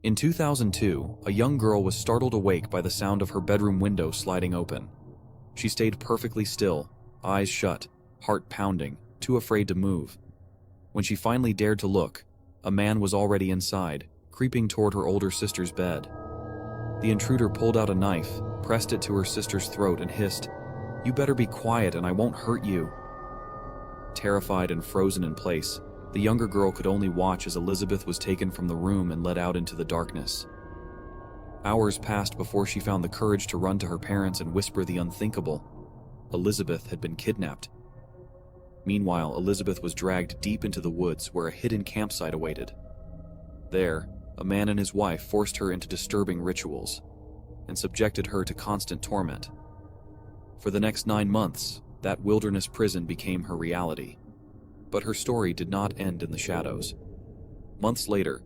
In 2002, a young girl was startled awake by the sound of her bedroom window sliding open. She stayed perfectly still, eyes shut, heart pounding, too afraid to move. When she finally dared to look, a man was already inside, creeping toward her older sister's bed. The intruder pulled out a knife, pressed it to her sister's throat, and hissed, "You better be quiet and I won't hurt you." Terrified and frozen in place, the younger girl could only watch as Elizabeth was taken from the room and led out into the darkness. Hours passed before she found the courage to run to her parents and whisper the unthinkable. Elizabeth had been kidnapped. Meanwhile, Elizabeth was dragged deep into the woods where a hidden campsite awaited. There, a man and his wife forced her into disturbing rituals and subjected her to constant torment. For the next 9 months, that wilderness prison became her reality. But her story did not end in the shadows. Months later,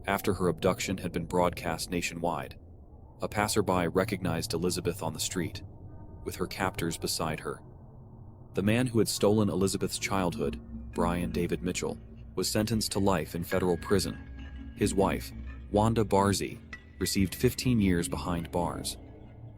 after her abduction had been broadcast nationwide, a passerby recognized Elizabeth on the street, with her captors beside her. The man who had stolen Elizabeth's childhood, Brian David Mitchell, was sentenced to life in federal prison. His wife, Wanda Barzee, received 15 years behind bars.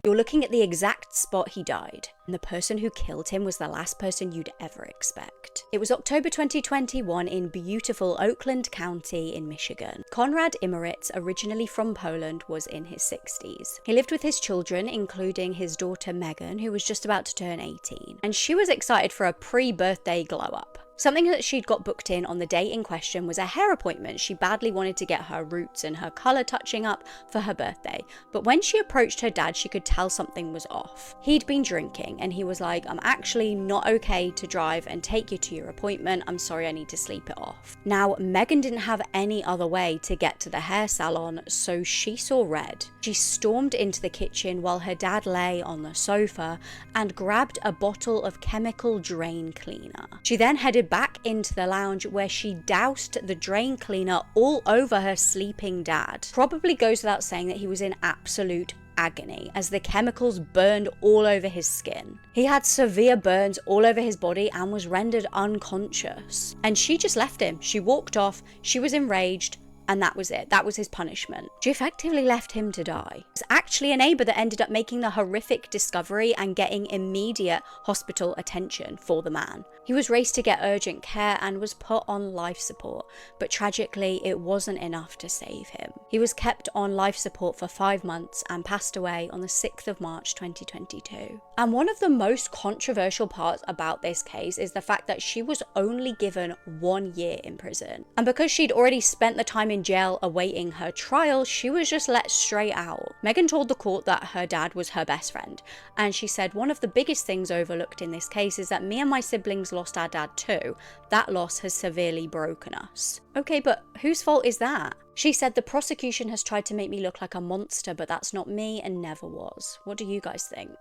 You're looking at the exact spot he died, and the person who killed him was the last person you'd ever expect. It was October 2021 in beautiful Oakland County in Michigan. Konrad Immeritz, originally from Poland, was in his 60s. He lived with his children, including his daughter Megan, who was just about to turn 18, and she was excited for a pre-birthday glow-up. Something that she'd got booked in on the day in question was a hair appointment. She badly wanted to get her roots and her colour touching up for her birthday, but when she approached her dad, she could tell something was off. He'd been drinking, and he was like, "I'm actually not okay to drive and take you to your appointment. I'm sorry, I need to sleep it off." Now, Megan didn't have any other way to get to the hair salon, so she saw red. She stormed into the kitchen while her dad lay on the sofa and grabbed a bottle of chemical drain cleaner. She then headed back into the lounge where she doused the drain cleaner all over her sleeping dad. Probably goes without saying that he was in absolute agony as the chemicals burned all over his skin. He had severe burns all over his body and was rendered unconscious. And she just left him. She walked off, she was enraged, and that was it. That was his punishment. She effectively left him to die. It's actually a neighbor that ended up making the horrific discovery and getting immediate hospital attention for the man. He was raced to get urgent care and was put on life support, but tragically it wasn't enough to save him. He was kept on life support for 5 months and passed away on the 6th of March 2022. And one of the most controversial parts about this case is the fact that she was only given 1 year in prison. And because she'd already spent the time in jail awaiting her trial, she was just let straight out. Megan told the court that her dad was her best friend, and she said, "One of the biggest things overlooked in this case is that me and my siblings lost our dad too. That loss has severely broken us." Okay, but whose fault is that? She said, "The prosecution has tried to make me look like a monster, but that's not me and never was." What do you guys think?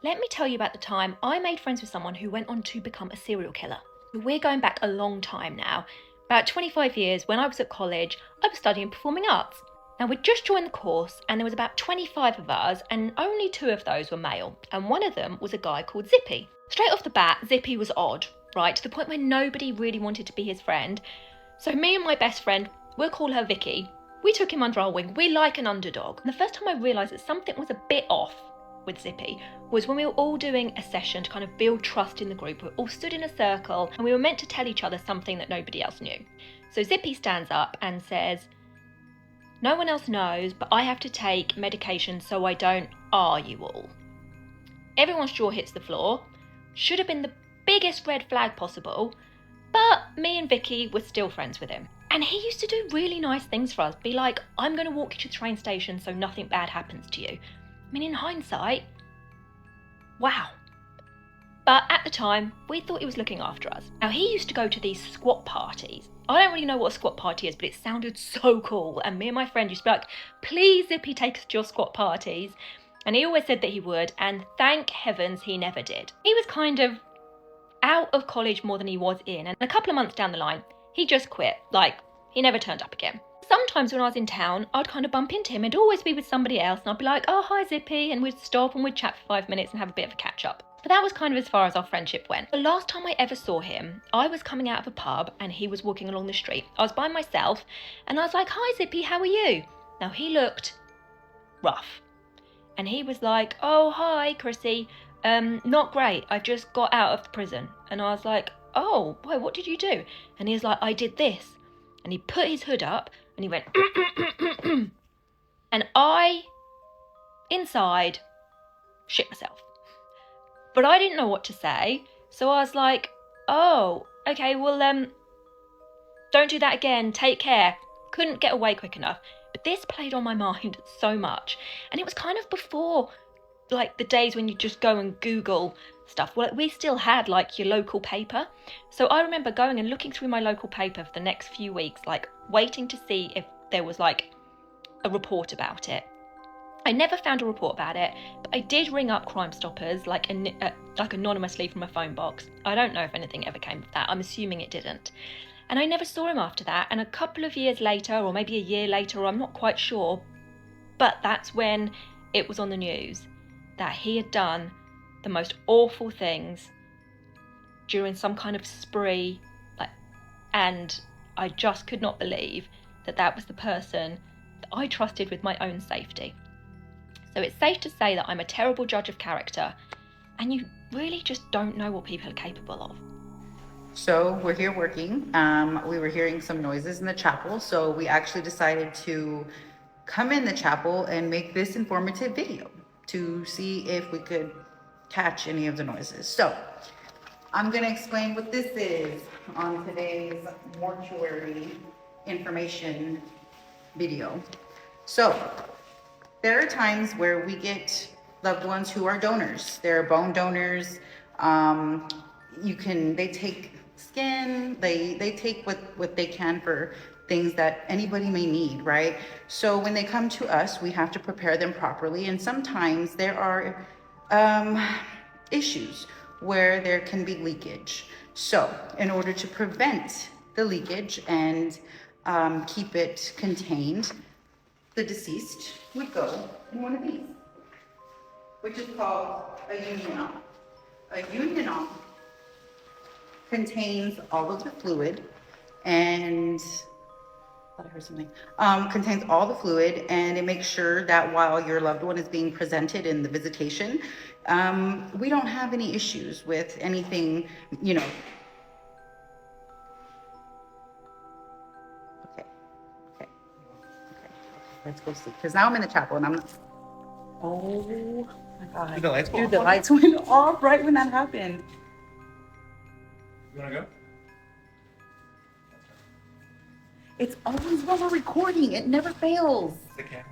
Let me tell you about the time I made friends with someone who went on to become a serial killer. We're going back a long time now. About 25 years, when I was at college, I was studying performing arts. Now, we'd just joined the course, and there was about 25 of us, and only 2 of those were male, and one of them was a guy called Zippy. Straight off the bat, Zippy was odd, right, to the point where nobody really wanted to be his friend. So me and my best friend, we'll call her Vicky, we took him under our wing. We like an underdog. And the first time I realised that something was a bit off with Zippy was when we were all doing a session to kind of build trust in the group. We all stood in a circle, and we were meant to tell each other something that nobody else knew. So Zippy stands up and says, "No one else knows, but I have to take medication so I don't are you all." Everyone's jaw hits the floor. Should have been the biggest red flag possible, but me and Vicky were still friends with him. And he used to do really nice things for us, be like, "I'm going to walk you to the train station so nothing bad happens to you." I mean, in hindsight, wow. But at the time, we thought he was looking after us. Now, he used to go to these squat parties. I don't really know what a squat party is, but it sounded so cool. And me and my friend used to be like, "Please, Zippy, take us to your squat parties." And he always said that he would, and thank heavens he never did. He was kind of out of college more than he was in, and a couple of months down the line, he just quit. Like, he never turned up again. Sometimes when I was in town, I'd kind of bump into him and always be with somebody else, and I'd be like, "Oh, hi, Zippy," and we'd stop and we'd chat for 5 minutes and have a bit of a catch up. But that was kind of as far as our friendship went. The last time I ever saw him, I was coming out of a pub and he was walking along the street. I was by myself and I was like, "Hi, Zippy, how are you?" Now, he looked rough. And he was like, "Oh, hi, Chrissy. Not great. I just got out of the prison." And I was like, "Oh, boy, what did you do?" And he was like, "I did this." And he put his hood up and he went, and I, inside, shit myself. But I didn't know what to say. So I was like, "Oh, okay, well, don't do that again. Take care." Couldn't get away quick enough. But this played on my mind so much. And it was kind of before, like, the days when you just go and Google stuff. Well, we still had, like, your local paper. So I remember going and looking through my local paper for the next few weeks, like, waiting to see if there was, like, a report about it. I never found a report about it, but I did ring up Crime Stoppers, like anonymously from a phone box. I don't know if anything ever came of that. I'm assuming it didn't. And I never saw him after that. And a couple of years later, or maybe a year later, or I'm not quite sure, but that's when it was on the news that he had done the most awful things during some kind of spree. And I just could not believe that that was the person that I trusted with my own safety. So it's safe to say that I'm a terrible judge of character, and you really just don't know what people are capable of. So we're here working. We were hearing some noises in the chapel, so we actually decided to come in the chapel and make this informative video to see if we could catch any of the noises. So I'm going to explain what this is on today's mortuary information video. So there are times where we get loved ones who are donors. They're bone donors. They take skin, they take what they can for things that anybody may need, right? So when they come to us, we have to prepare them properly. And sometimes there are issues where there can be leakage. So in order to prevent the leakage and keep it contained, the deceased would go in one of these, which is called a union. A union contains all of the fluid and contains all the fluid, and it makes sure that while your loved one is being presented in the visitation, we don't have any issues with anything, Okay. Let's go sleep. Because now I'm in the chapel and I'm. Oh my God. Did the lights go Dude, off the on lights went off right when that happened. You wanna go? It's always when we're recording. It never fails. The camera.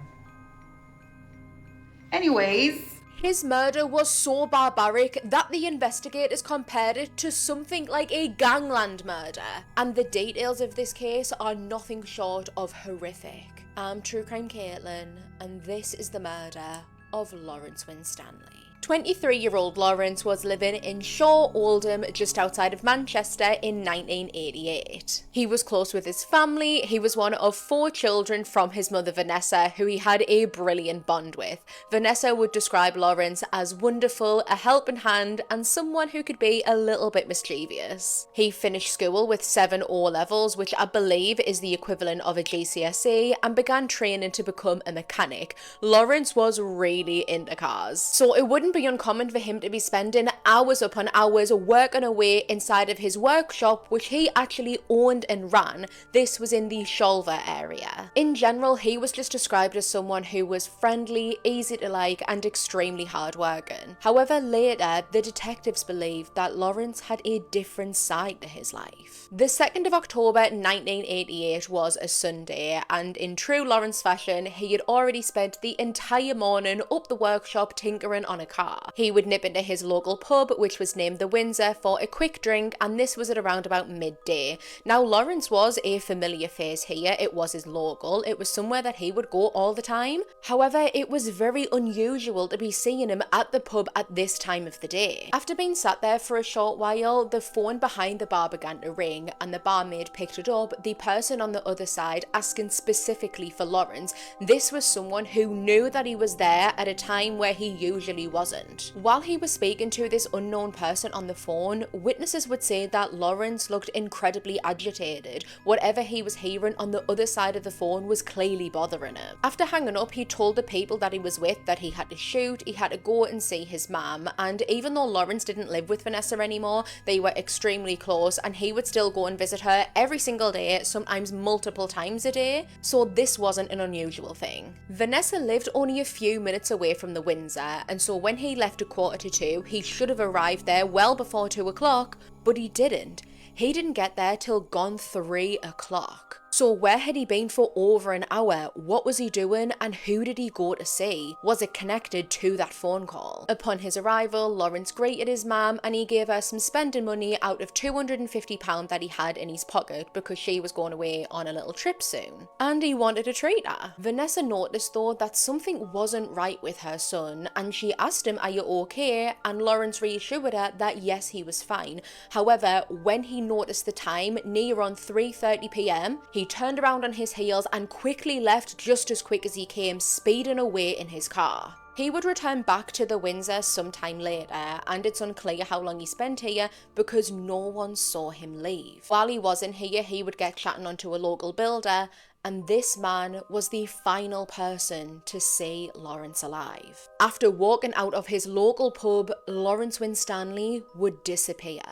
Anyways. His murder was so barbaric that the investigators compared it to something like a gangland murder. And the details of this case are nothing short of horrific. I'm True Crime Caitlin, and this is the murder of Lawrence Winstanley. 23-year-old Lawrence was living in Shaw Oldham, just outside of Manchester, in 1988. He was close with his family. He was one of 4 children from his mother Vanessa, who he had a brilliant bond with. Vanessa would describe Lawrence as wonderful, a helping hand, and someone who could be a little bit mischievous. He finished school with 7 O-levels, which I believe is the equivalent of a GCSE, and began training to become a mechanic. Lawrence was really into cars, so it wouldn't be uncommon for him to be spending hours upon hours working away inside of his workshop, which he actually owned and ran. This was in the Shoulder area. In general, he was just described as someone who was friendly, easy to like, and extremely hardworking. However, later, the detectives believed that Lawrence had a different side to his life. The 2nd of October 1988 was a Sunday, and in true Lawrence fashion, he had already spent the entire morning up the workshop tinkering on a car. He would nip into his local pub, which was named the Windsor, for a quick drink, and this was at around about midday. Now, Lawrence was a familiar face here. It was his local. It was somewhere that he would go all the time. However, it was very unusual to be seeing him at the pub at this time of the day. After being sat there for a short while, the phone behind the bar began to ring, and the barmaid picked it up, the person on the other side asking specifically for Lawrence. This was someone who knew that he was there at a time where he usually wasn't. wasn't. While he was speaking to this unknown person on the phone, witnesses would say that Lawrence looked incredibly agitated. Whatever he was hearing on the other side of the phone was clearly bothering him. After hanging up, he told the people that he was with that he had to shoot, he had to go and see his mum, and even though Lawrence didn't live with Vanessa anymore, they were extremely close and he would still go and visit her every single day, sometimes multiple times a day, so this wasn't an unusual thing. Vanessa lived only a few minutes away from the Windsor, and so when he left at 1:45, he should have arrived there well before 2 o'clock, but he didn't. He didn't get there till gone 3 o'clock. So where had he been for over an hour? What was he doing and who did he go to see? Was it connected to that phone call? Upon his arrival, Lawrence greeted his mum and he gave her some spending money out of £250 that he had in his pocket because she was going away on a little trip soon. And he wanted to treat her. Vanessa noticed though that something wasn't right with her son and she asked him, "Are you okay?" And Lawrence reassured her that yes, he was fine. However, when he noticed the time, near on 3:30 p.m, he turned around on his heels and quickly left just as quick as he came, speeding away in his car. He would return back to the Windsor sometime later, and it's unclear how long he spent here because no one saw him leave. While he wasn't here, he would get chatting onto a local builder, and this man was the final person to see Lawrence alive. After walking out of his local pub, Lawrence Winstanley would disappear.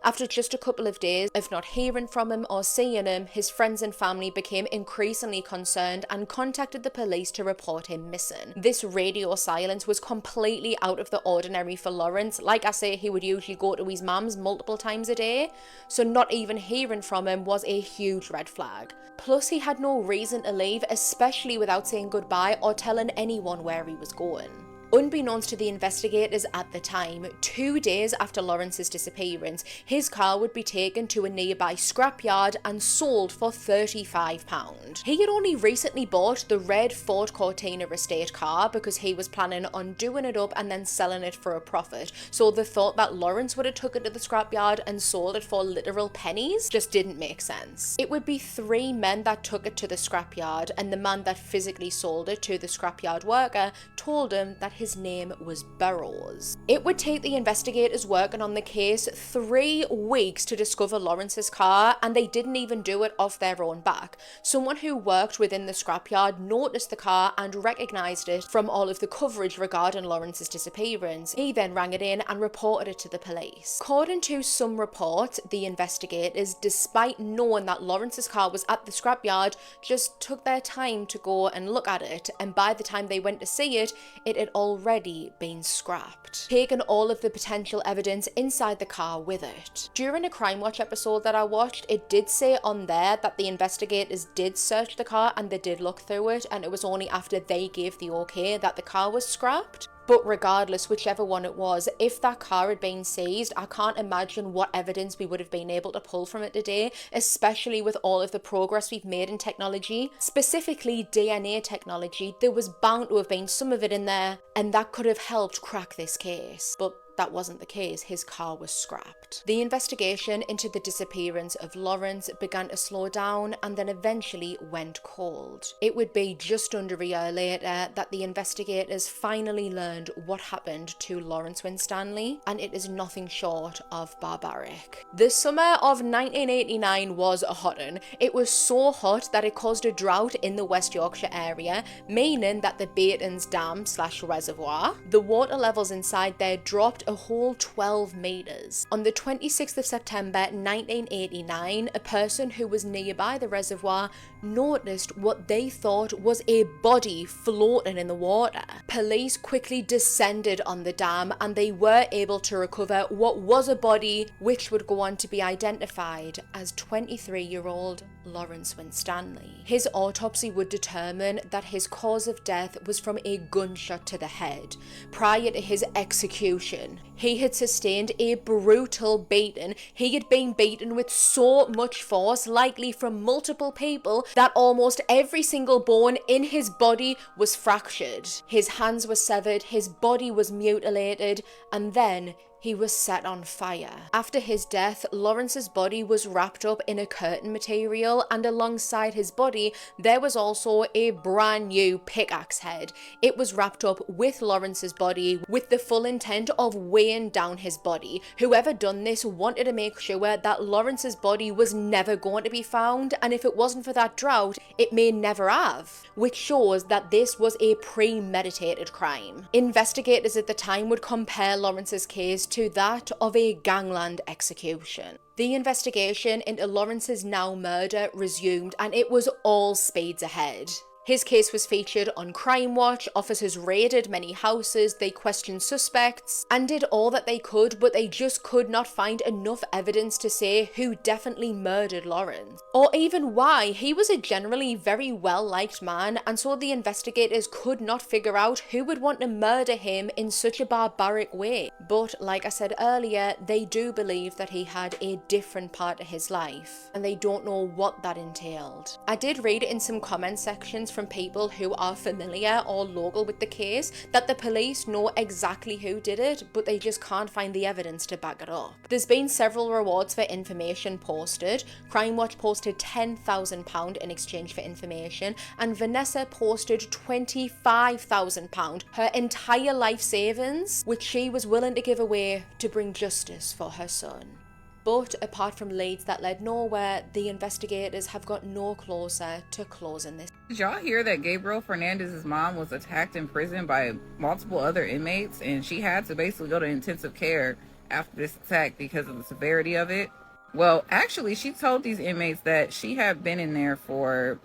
After just a couple of days of not hearing from him or seeing him, his friends and family became increasingly concerned and contacted the police to report him missing. This radio silence was completely out of the ordinary for Lawrence. Like I say, he would usually go to his mum's multiple times a day, so not even hearing from him was a huge red flag. Plus, he had no reason to leave, especially without saying goodbye or telling anyone where he was going. Unbeknownst to the investigators at the time, 2 days after Lawrence's disappearance, his car would be taken to a nearby scrapyard and sold for £35. He had only recently bought the red Ford Cortina estate car because he was planning on doing it up and then selling it for a profit, so the thought that Lawrence would have took it to the scrapyard and sold it for literal pennies just didn't make sense. It would be 3 men that took it to the scrapyard, and the man that physically sold it to the scrapyard worker told him that his name was Burrows. It would take the investigators working on the case 3 weeks to discover Lawrence's car, and they didn't even do it off their own back. Someone who worked within the scrapyard noticed the car and recognised it from all of the coverage regarding Lawrence's disappearance. He then rang it in and reported it to the police. According to some reports, the investigators, despite knowing that Lawrence's car was at the scrapyard, just took their time to go and look at it, and by the time they went to see it, it had already been scrapped, taking all of the potential evidence inside the car with it. During a Crime Watch episode that I watched, it did say on there that the investigators did search the car and they did look through it, and it was only after they gave the okay that the car was scrapped. But regardless, whichever one it was, if that car had been seized, I can't imagine what evidence we would have been able to pull from it today, especially with all of the progress we've made in technology, specifically DNA technology. There was bound to have been some of it in there, and that could have helped crack this case. But that wasn't the case. His car was scrapped. The investigation into the disappearance of Lawrence began to slow down and then eventually went cold. It would be just under a year later that the investigators finally learned what happened to Lawrence Winstanley, and it is nothing short of barbaric. The summer of 1989 was a hot one. It was so hot that it caused a drought in the West Yorkshire area, meaning that the Baton's Dam / reservoir, the water levels inside there dropped a whole 12 meters. On the 26th of September 1989, a person who was nearby the reservoir noticed what they thought was a body floating in the water. Police quickly descended on the dam and they were able to recover what was a body, which would go on to be identified as 23-year-old Lawrence Winstanley. His autopsy would determine that his cause of death was from a gunshot to the head. Prior to his execution, he had sustained a brutal beating. He had been beaten with so much force, likely from multiple people, that almost every single bone in his body was fractured. His hands were severed, his body was mutilated, and then he was set on fire. After his death, Lawrence's body was wrapped up in a curtain material, and alongside his body, there was also a brand new pickaxe head. It was wrapped up with Lawrence's body with the full intent of weighing down his body. Whoever done this wanted to make sure that Lawrence's body was never going to be found, and if it wasn't for that drought, it may never have, which shows that this was a premeditated crime. Investigators at the time would compare Lawrence's case to that of a gangland execution. The investigation into Lawrence's now murder resumed, and it was all speeds ahead. His case was featured on Crime Watch. Officers raided many houses, they questioned suspects, and did all that they could, but they just could not find enough evidence to say who definitely murdered Lawrence, or even why. He was a generally very well-liked man, and so the investigators could not figure out who would want to murder him in such a barbaric way. But like I said earlier, they do believe that he had a different part of his life, and they don't know what that entailed. I did read in some comment sections from people who are familiar or local with the case that the police know exactly who did it, but they just can't find the evidence to back it up. There's been several rewards for information posted. Crime Watch posted £10,000 in exchange for information, and Vanessa posted £25,000, her entire life savings, which she was willing to give away to bring justice for her son. But apart from leads that led nowhere, the investigators have got no closer to closing this. Did y'all hear that Gabriel Fernandez's mom was attacked in prison by multiple other inmates, and she had to basically go to intensive care after this attack because of the severity of it? Well, actually, she told these inmates that she had been in there for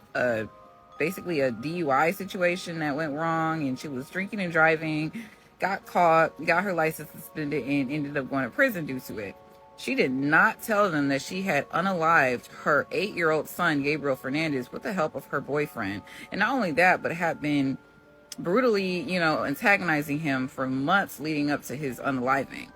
basically a DUI situation that went wrong, and she was drinking and driving, got caught, got her license suspended, and ended up going to prison due to it. She did not tell them that she had unalived her 8-year-old son, Gabriel Fernandez, with the help of her boyfriend. And not only that, but had been brutally, antagonizing him for months leading up to his unaliving.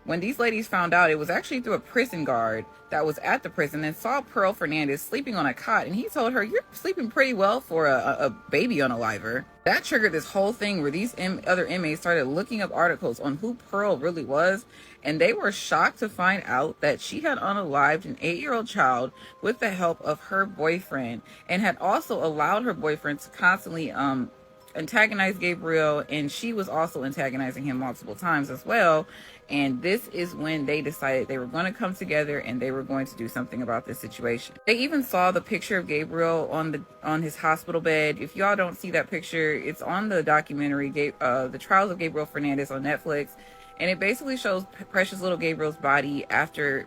When these ladies found out, it was actually through a prison guard that was at the prison and saw Pearl Fernandez sleeping on a cot, and he told her, "You're sleeping pretty well for a baby unaliver." That triggered this whole thing where these other inmates started looking up articles on who Pearl really was, and they were shocked to find out that she had unalived an 8-year-old child with the help of her boyfriend, and had also allowed her boyfriend to constantly antagonize Gabriel, and she was also antagonizing him multiple times as well. And this is when they decided they were going to come together and they were going to do something about this situation. They even saw the picture of Gabriel on his hospital bed. If y'all don't see that picture, it's on the documentary The Trials of Gabriel Fernandez on Netflix, and it basically shows precious little Gabriel's body after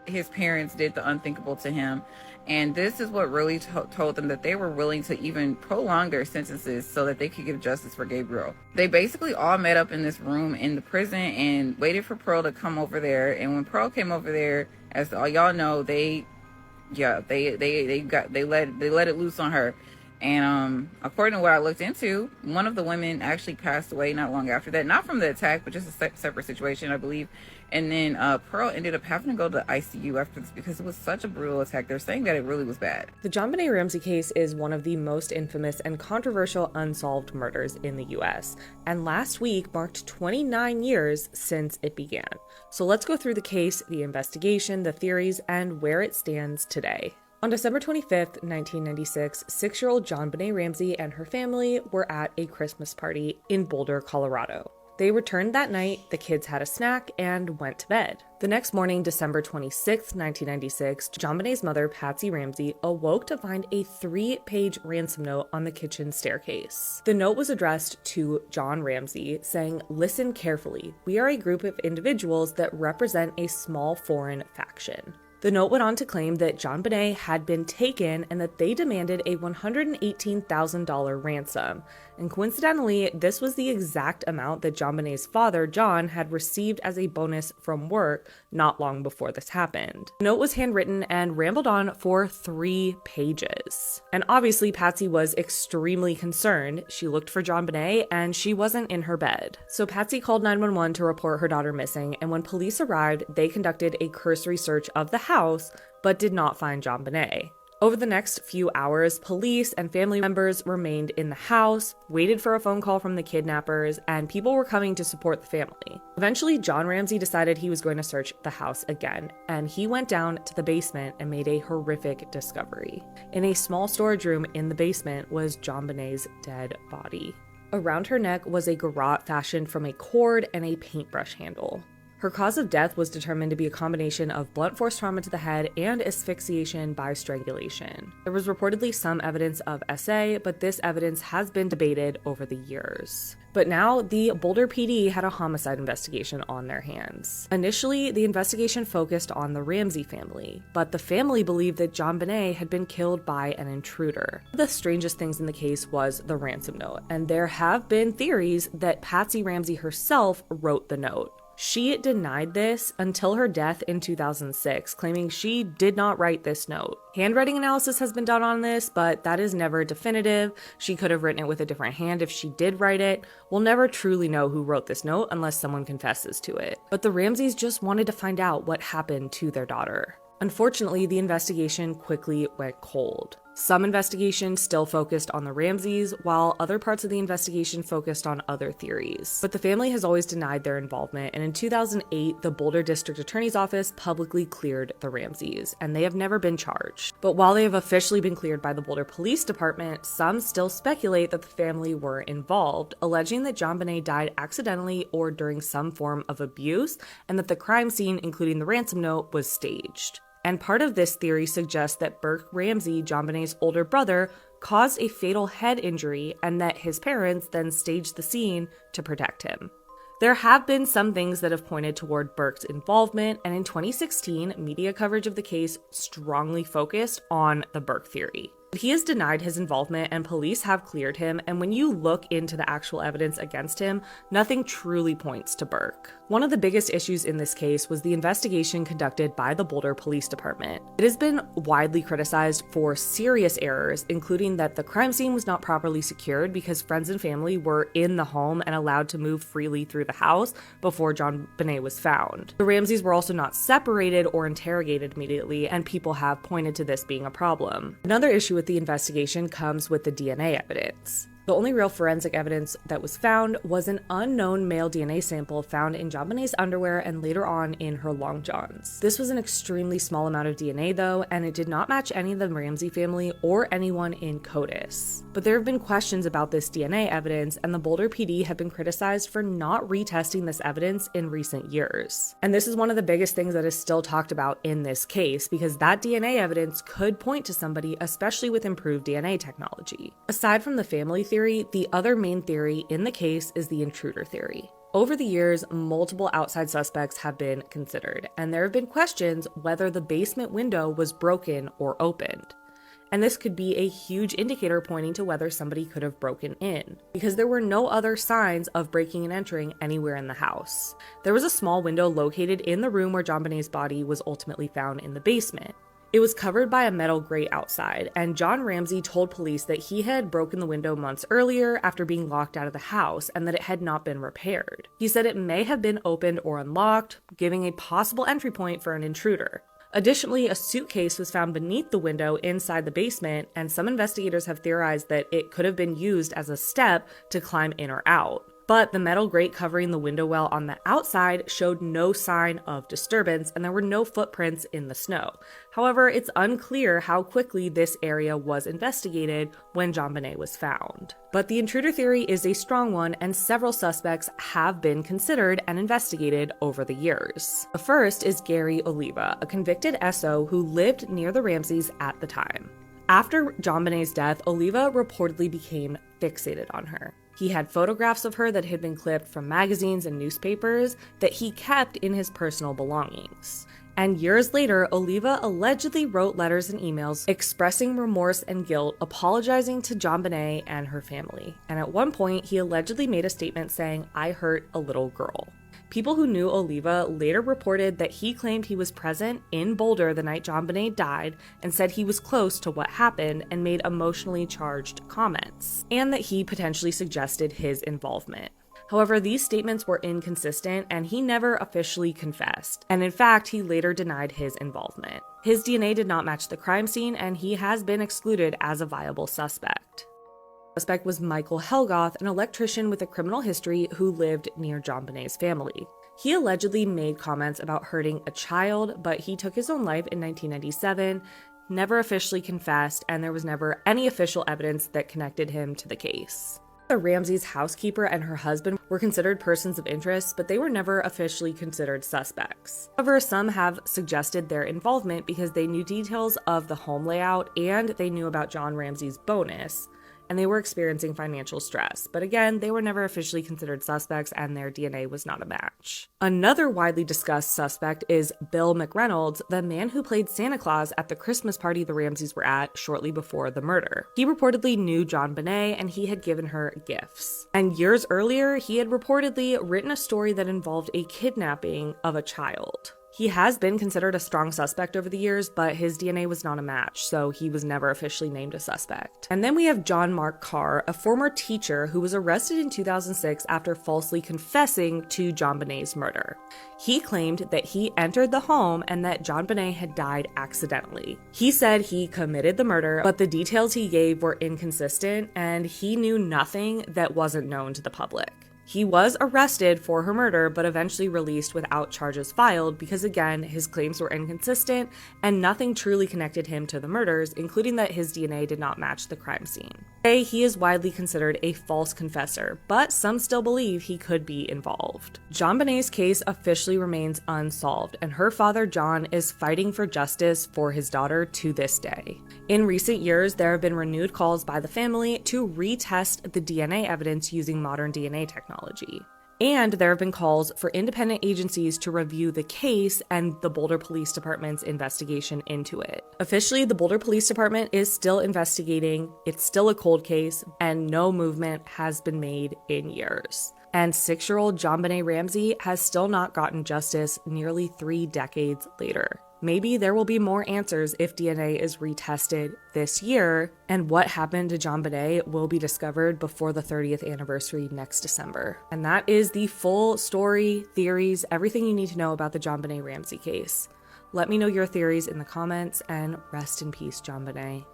his parents did the unthinkable to him. And this is what really told them that they were willing to even prolong their sentences so that they could give justice for Gabriel. They basically all met up in this room in the prison and waited for Pearl to come over there. And when Pearl came over there, as all y'all know, they let it loose on her. And according to what I looked into, one of the women actually passed away not long after that. Not from the attack, but just a separate situation, I believe. And then Pearl ended up having to go to the ICU after this because it was such a brutal attack. They're saying that it really was bad. The JonBenet Ramsey case is one of the most infamous and controversial unsolved murders in the US, and last week marked 29 years since it began. So let's go through the case, the investigation, the theories, and where it stands today. On December 25th, 1996, 6-year-old JonBenet Ramsey and her family were at a Christmas party in Boulder, Colorado. They returned that night, the kids had a snack, and went to bed. The next morning, December 26th, 1996, JonBenet's mother, Patsy Ramsey, awoke to find a 3-page ransom note on the kitchen staircase. The note was addressed to John Ramsey, saying, "Listen carefully. We are a group of individuals that represent a small foreign faction." The note went on to claim that JonBenet had been taken and that they demanded a $118,000 ransom. And coincidentally, this was the exact amount that JonBenet's father, John, had received as a bonus from work not long before this happened. The note was handwritten and rambled on for 3 pages. And obviously, Patsy was extremely concerned. She looked for JonBenet and she wasn't in her bed. So Patsy called 911 to report her daughter missing, and when police arrived, they conducted a cursory search of the house, but did not find JonBenet. Over the next few hours, police and family members remained in the house, waited for a phone call from the kidnappers, and people were coming to support the family. Eventually, John Ramsey decided he was going to search the house again, and he went down to the basement and made a horrific discovery. In a small storage room in the basement was JonBenét's dead body. Around her neck was a garrote fashioned from a cord and a paintbrush handle. Her cause of death was determined to be a combination of blunt force trauma to the head and asphyxiation by strangulation. There was reportedly some evidence of SA, but this evidence has been debated over the years. But now, the Boulder PD had a homicide investigation on their hands. Initially, the investigation focused on the Ramsey family, but the family believed that JonBenét had been killed by an intruder. One of the strangest things in the case was the ransom note, and there have been theories that Patsy Ramsey herself wrote the note. She denied this until her death in 2006, claiming she did not write this note. Handwriting analysis has been done on this, but that is never definitive. She could have written it with a different hand if she did write it. We'll never truly know who wrote this note unless someone confesses to it. But the Ramseys just wanted to find out what happened to their daughter. Unfortunately, the investigation quickly went cold. Some investigations still focused on the Ramseys, while other parts of the investigation focused on other theories. But the family has always denied their involvement, and in 2008, the Boulder District Attorney's Office publicly cleared the Ramseys, and they have never been charged. But while they have officially been cleared by the Boulder Police Department, some still speculate that the family were involved, alleging that JonBenét died accidentally or during some form of abuse, and that the crime scene, including the ransom note, was staged. And part of this theory suggests that Burke Ramsey, JonBenét's older brother, caused a fatal head injury and that his parents then staged the scene to protect him. There have been some things that have pointed toward Burke's involvement, and in 2016, media coverage of the case strongly focused on the Burke theory. He has denied his involvement and police have cleared him, and when you look into the actual evidence against him, nothing truly points to Burke. One of the biggest issues in this case was the investigation conducted by the Boulder Police Department. It has been widely criticized for serious errors, including that the crime scene was not properly secured because friends and family were in the home and allowed to move freely through the house before JonBenét was found. The Ramseys were also not separated or interrogated immediately, and people have pointed to this being a problem. Another issue with the investigation comes with the DNA evidence. The only real forensic evidence that was found was an unknown male DNA sample found in JonBenét's underwear and later on in her long johns. This was an extremely small amount of DNA though, and it did not match any of the Ramsey family or anyone in CODIS. But there have been questions about this DNA evidence, and the Boulder PD have been criticized for not retesting this evidence in recent years. And this is one of the biggest things that is still talked about in this case, because that DNA evidence could point to somebody, especially with improved DNA technology. Aside from the family theory, the other main theory in the case is the intruder theory. Over the years, multiple outside suspects have been considered, and there have been questions whether the basement window was broken or opened. And this could be a huge indicator pointing to whether somebody could have broken in, because there were no other signs of breaking and entering anywhere in the house. There was a small window located in the room where JonBenét's body was ultimately found in the basement. It was covered by a metal grate outside, and John Ramsey told police that he had broken the window months earlier after being locked out of the house and that it had not been repaired. He said it may have been opened or unlocked, giving a possible entry point for an intruder. Additionally, a suitcase was found beneath the window inside the basement, and some investigators have theorized that it could have been used as a step to climb in or out. But the metal grate covering the window well on the outside showed no sign of disturbance, and there were no footprints in the snow. However, it's unclear how quickly this area was investigated when JonBenet was found. But the intruder theory is a strong one, and several suspects have been considered and investigated over the years. The first is Gary Oliva, a convicted SO who lived near the Ramseys at the time. After JonBenet's death, Oliva reportedly became fixated on her. He had photographs of her that had been clipped from magazines and newspapers that he kept in his personal belongings. And years later, Oliva allegedly wrote letters and emails expressing remorse and guilt, apologizing to JonBenet and her family. And at one point, he allegedly made a statement saying, "I hurt a little girl." People who knew Oliva later reported that he claimed he was present in Boulder the night JonBenet died and said he was close to what happened and made emotionally charged comments, and that he potentially suggested his involvement. However, these statements were inconsistent and he never officially confessed, and in fact, he later denied his involvement. His DNA did not match the crime scene, and he has been excluded as a viable suspect. The suspect was Michael Helgoth, an electrician with a criminal history who lived near JonBenét's family. He allegedly made comments about hurting a child, but he took his own life in 1997, never officially confessed, and there was never any official evidence that connected him to the case. The Ramsey's housekeeper and her husband were considered persons of interest, but they were never officially considered suspects. However, some have suggested their involvement because they knew details of the home layout and they knew about John Ramsey's bonus, and they were experiencing financial stress. But again, they were never officially considered suspects and their DNA was not a match. Another widely discussed suspect is Bill McReynolds, the man who played Santa Claus at the Christmas party the Ramseys were at shortly before the murder. He reportedly knew JonBenét and he had given her gifts. And years earlier, he had reportedly written a story that involved a kidnapping of a child. He has been considered a strong suspect over the years, but his DNA was not a match, so he was never officially named a suspect. And then we have John Mark Carr, a former teacher who was arrested in 2006 after falsely confessing to JonBenét's murder. He claimed that he entered the home and that JonBené had died accidentally. He said he committed the murder, but the details he gave were inconsistent, and he knew nothing that wasn't known to the public. He was arrested for her murder, but eventually released without charges filed because, again, his claims were inconsistent and nothing truly connected him to the murders, including that his DNA did not match the crime scene. Today, he is widely considered a false confessor, but some still believe he could be involved. JonBenét's case officially remains unsolved, and her father, John, is fighting for justice for his daughter to this day. In recent years, there have been renewed calls by the family to retest the DNA evidence using modern DNA technology. And there have been calls for independent agencies to review the case and the Boulder Police Department's investigation into it. Officially, the Boulder Police Department is still investigating, it's still a cold case, and no movement has been made in years. And 6-year-old JonBené Ramsey has still not gotten justice nearly 3 decades later. Maybe there will be more answers if DNA is retested this year, and what happened to JonBené will be discovered before the 30th anniversary next December. And that is the full story, theories, everything you need to know about the JonBené Ramsey case. Let me know your theories in the comments, and rest in peace, JonBené.